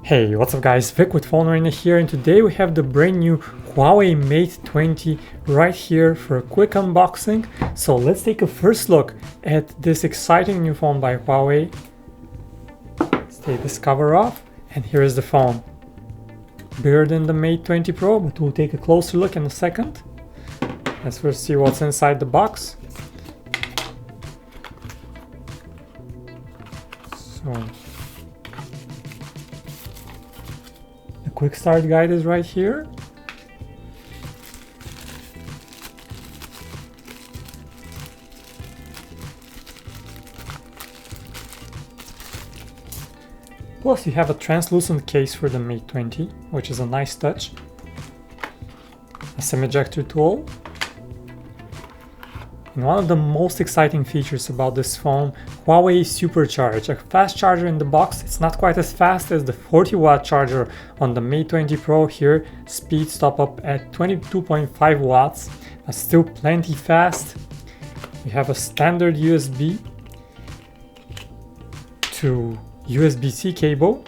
Hey, what's up guys, Vic with PhoneArena here, and today we have the brand new Huawei Mate 20 right here for a quick unboxing. So let's take a first look at this exciting new phone by Huawei. Let's take this cover off, and here is the phone. Bigger than the Mate 20 Pro, but we'll take a closer look in a second. Let's first see what's inside the box. So the quick start guide is right here. Plus you have a translucent case for the Mate 20, which is a nice touch. A SIM ejector tool. And one of the most exciting features about this phone, Huawei Supercharge, a fast charger in the box. It's not quite as fast as the 40-watt charger on the Mate 20 Pro. Here, speed stop up at 22.5 watts, but still plenty fast. We have a standard USB to USB-C cable,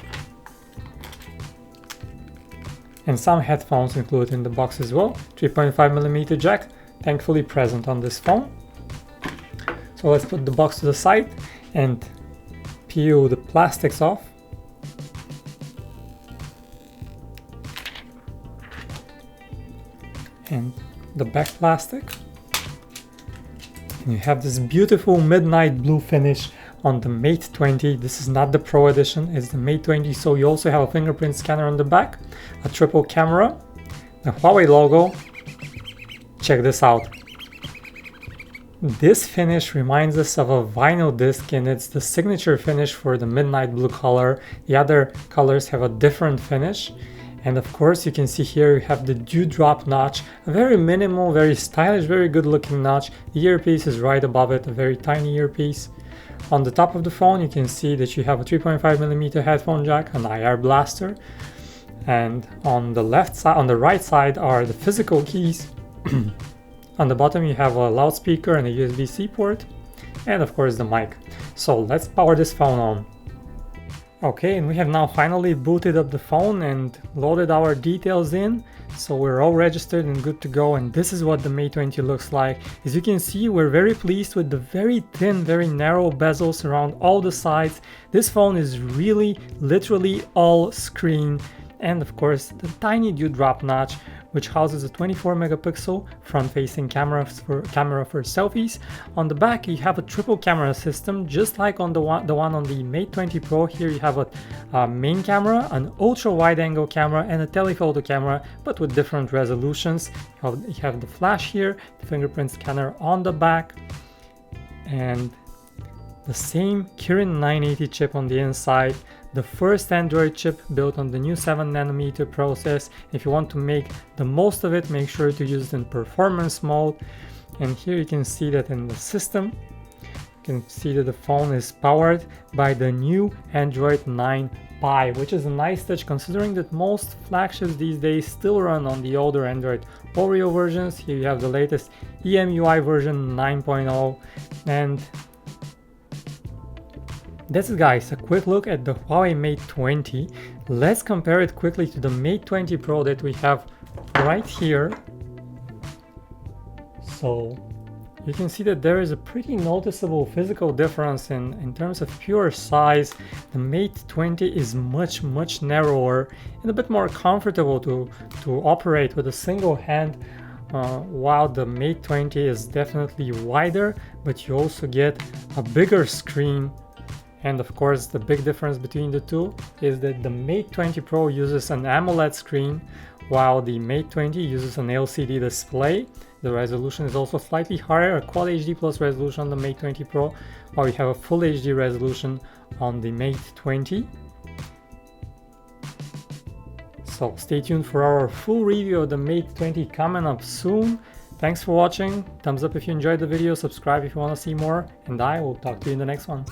and some headphones included in the box as well. 3.5mm jack, thankfully present on this phone. So let's put the box to the side and peel the plastics off. And the back plastic. And you have this beautiful midnight blue finish on the Mate 20. This is not the Pro edition, it's the Mate 20, so you also have a fingerprint scanner on the back, a triple camera, the Huawei logo. Check this out. This finish reminds us of a vinyl disc, and it's the signature finish for the midnight blue color. The other colors have a different finish. And of course you can see here you have the dewdrop notch, a very minimal, very stylish, very good looking notch. The earpiece is right above it, a very tiny earpiece. On the top of the phone you can see that you have a 3.5mm headphone jack, an IR blaster, and on the left side, on the right side are the physical keys. On the bottom you have a loudspeaker and a USB-C port, and of course the mic. So let's power this phone on. Okay, and we have now finally booted up the phone and loaded our details in. So we're all registered and good to go, and this is what the Mate 20 looks like. As you can see, we're very pleased with the very thin, very narrow bezels around all the sides. This phone is really, literally all screen. And of course the tiny dewdrop notch, which houses a 24-megapixel front-facing camera for selfies. On the back you have a triple camera system, just like on the one on the Mate 20 Pro. Here you have a main camera, an ultra-wide-angle camera, and a telephoto camera, but with different resolutions. You have the flash here, the fingerprint scanner on the back, and the same Kirin 980 chip on the inside. The first Android chip built on the new 7nm process. If you want to make the most of it, make sure to use it in performance mode. And here you can see that in the system, you can see that the phone is powered by the new Android 9 Pie, which is a nice touch considering that most flagships these days still run on the older Android Oreo versions. Here you have the latest EMUI version 9.0, and that's it guys, a quick look at the Huawei Mate 20. Let's compare it quickly to the Mate 20 Pro that we have right here. So you can see that there is a pretty noticeable physical difference in terms of pure size. The Mate 20 is much narrower and a bit more comfortable to operate with a single hand, while the Mate 20 is definitely wider, but you also get a bigger screen. And of course the big difference between the two is that the Mate 20 Pro uses an AMOLED screen, while the Mate 20 uses an LCD display. The resolution is also slightly higher, a Quad HD Plus resolution on the Mate 20 Pro, while we have a Full HD resolution on the Mate 20. So stay tuned for our full review of the Mate 20 coming up soon. Thanks for watching, thumbs up if you enjoyed the video, subscribe if you want to see more, and I will talk to you in the next one.